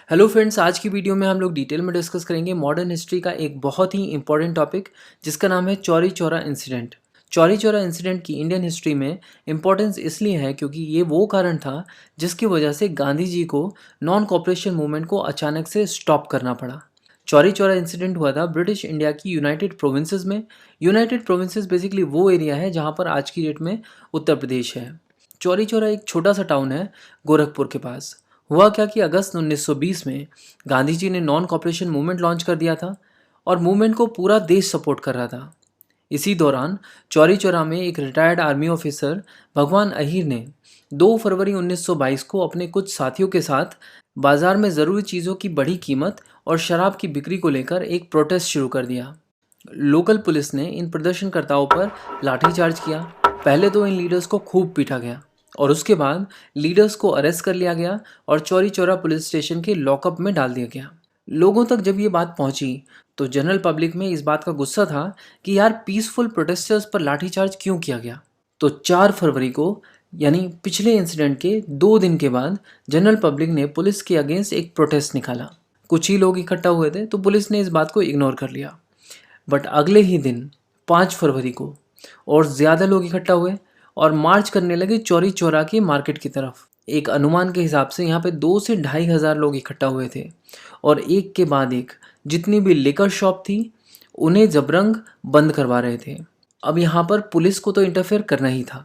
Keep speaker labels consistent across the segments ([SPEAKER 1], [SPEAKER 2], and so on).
[SPEAKER 1] Hello friends, आज की video में हम लोग डिटेल में डिस्कस करेंगे मॉडर्न हिस्ट्री का एक बहुत ही इंपॉर्टेंट टॉपिक जिसका नाम है चौरी चौरा इंसिडेंट। चौरी चौरा इंसिडेंट की इंडियन हिस्ट्री में इंपॉर्टेंस इसलिए है क्योंकि ये वो कारण था जिसकी वजह से गांधी जी को नॉन कॉपरेशन मूवमेंट को अचानक से स्टॉप करना पड़ा। चौरी चौरा इंसिडेंट हुआ था ब्रिटिश इंडिया की यूनाइटेड प्रोविंसेस में। यूनाइटेड प्रोविंसेस बेसिकली वो एरिया है जहाँ पर आज की डेट में उत्तर प्रदेश है। चौरी चौरा एक छोटा सा टाउन है गोरखपुर के पास। हुआ क्या कि अगस्त 1920 में गांधी जी ने नॉन कॉपरेशन मूवमेंट लॉन्च कर दिया था और मूवमेंट को पूरा देश सपोर्ट कर रहा था। इसी दौरान चौरी चौरा में एक रिटायर्ड आर्मी ऑफिसर भगवान अहीर ने 2 फरवरी 1922 को अपने कुछ साथियों के साथ बाजार में ज़रूरी चीज़ों की बढ़ी कीमत और शराब की बिक्री को लेकर एक प्रोटेस्ट शुरू कर दिया। लोकल पुलिस ने इन प्रदर्शनकर्ताओं पर लाठीचार्ज किया। पहले तो इन लीडर्स को खूब पीटा गया और उसके बाद लीडर्स को अरेस्ट कर लिया गया और चौरी चौरा पुलिस स्टेशन के लॉकअप में डाल दिया गया। लोगों तक जब ये बात पहुंची तो जनरल पब्लिक में इस बात का गुस्सा था कि यार पीसफुल प्रोटेस्टर्स पर लाठीचार्ज क्यों किया गया। तो 4 फरवरी को यानी पिछले इंसिडेंट के 2 दिन के बाद जनरल पब्लिक ने पुलिस के अगेंस्ट एक प्रोटेस्ट निकाला। कुछ ही लोग इकट्ठा हुए थे तो पुलिस ने इस बात को इग्नोर कर लिया। बट अगले ही दिन 5 फरवरी को और ज़्यादा लोग इकट्ठा हुए और मार्च करने लगे चौरी चौरा की मार्केट की तरफ। एक अनुमान के हिसाब से यहाँ पे 2 से 2,500 लोग इकट्ठा हुए थे और एक के बाद एक जितनी भी लिकर शॉप थी उन्हें जबरंग बंद करवा रहे थे। अब यहाँ पर पुलिस को तो इंटरफेयर करना ही था।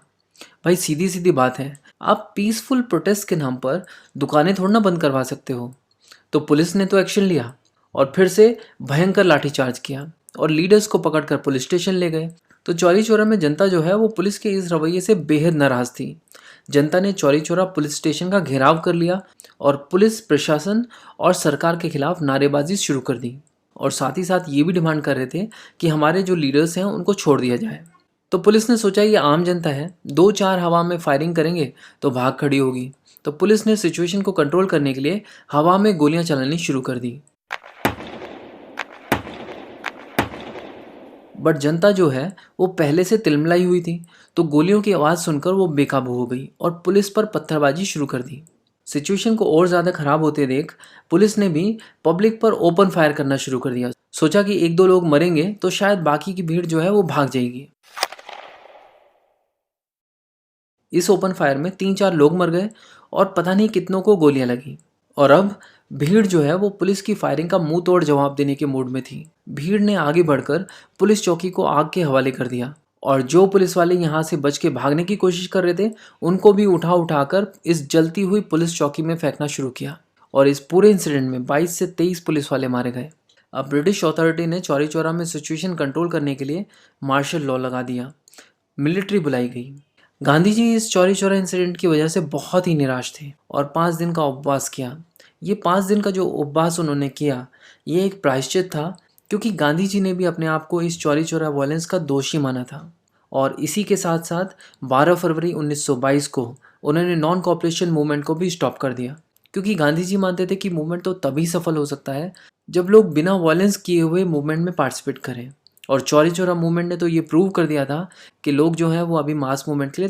[SPEAKER 1] भाई सीधी सीधी बात है, आप पीसफुल प्रोटेस्ट के नाम पर दुकानें थोड़ा ना बंद करवा सकते हो। तो पुलिस ने तो एक्शन लिया और फिर से भयंकर लाठीचार्ज किया और लीडर्स को पकड़कर पुलिस स्टेशन ले गए। तो चौरी चौरा में जनता जो है वो पुलिस के इस रवैये से बेहद नाराज थी। जनता ने चौरी चौरा पुलिस स्टेशन का घेराव कर लिया और पुलिस प्रशासन और सरकार के खिलाफ नारेबाजी शुरू कर दी और साथ ही साथ ये भी डिमांड कर रहे थे कि हमारे जो लीडर्स हैं उनको छोड़ दिया जाए। तो पुलिस ने सोचा ये आम जनता है, 2-4 हवा में फायरिंग करेंगे तो भाग खड़ी होगी। तो पुलिस ने सिचुएशन को कंट्रोल करने के लिए हवा में गोलियां चलानी शुरू कर दी। बट जनता जो है वो पहले से तिलमिलाई हुई थी तो गोलियों की आवाज़ सुनकर वो बेकाबू हो गई और पुलिस पर पत्थरबाजी शुरू कर दी। सिचुएशन को और ज़्यादा ख़राब होते देख पुलिस ने भी पब्लिक पर ओपन फायर करना शुरू कर दिया। सोचा कि 1-2 लोग मरेंगे तो शायद बाकी की भीड़ जो है वो भाग जाएगी। इस ओपन फायर में 3-4 लोग मर गए और पता नहीं कितनों को गोलियां लगी। और अब भीड़ जो है वो पुलिस की फायरिंग का मुंह तोड़ जवाब देने के मूड में थी। भीड़ ने आगे बढ़कर पुलिस चौकी को आग के हवाले कर दिया और जो पुलिस वाले यहाँ से बच के भागने की कोशिश कर रहे थे उनको भी उठा उठाकर इस जलती हुई पुलिस चौकी में फेंकना शुरू किया और इस पूरे इंसिडेंट में 22 से 23 पुलिस वाले मारे गए। अब ब्रिटिश अथॉरिटी ने चौरी चौरा में सिचुएशन कंट्रोल करने के लिए मार्शल लॉ लगा दिया, मिलिट्री बुलाई गई। गांधी जी इस चौरी चौरा इंसिडेंट की वजह से बहुत ही निराश थे और 5 दिन का उपवास किया। ये 5 दिन का जो उपवास उन्होंने किया ये एक प्रायश्चित था क्योंकि गांधी जी ने भी अपने आप को इस चौरी चौरा वायलेंस का दोषी माना था। और इसी के साथ साथ 12 फरवरी 1922 को उन्होंने नॉन कॉपरेशन मूवमेंट को भी स्टॉप कर दिया क्योंकि गांधी जी मानते थे कि मूवमेंट तो तभी सफल हो सकता है जब लोग बिना वायलेंस किए हुए मूवमेंट में पार्टिसिपेट करें। और चौरी चौरा मूवमेंट ने तो ये प्रूव कर दिया था कि लोग जो हैं वो अभी मास मूवमेंट के लिए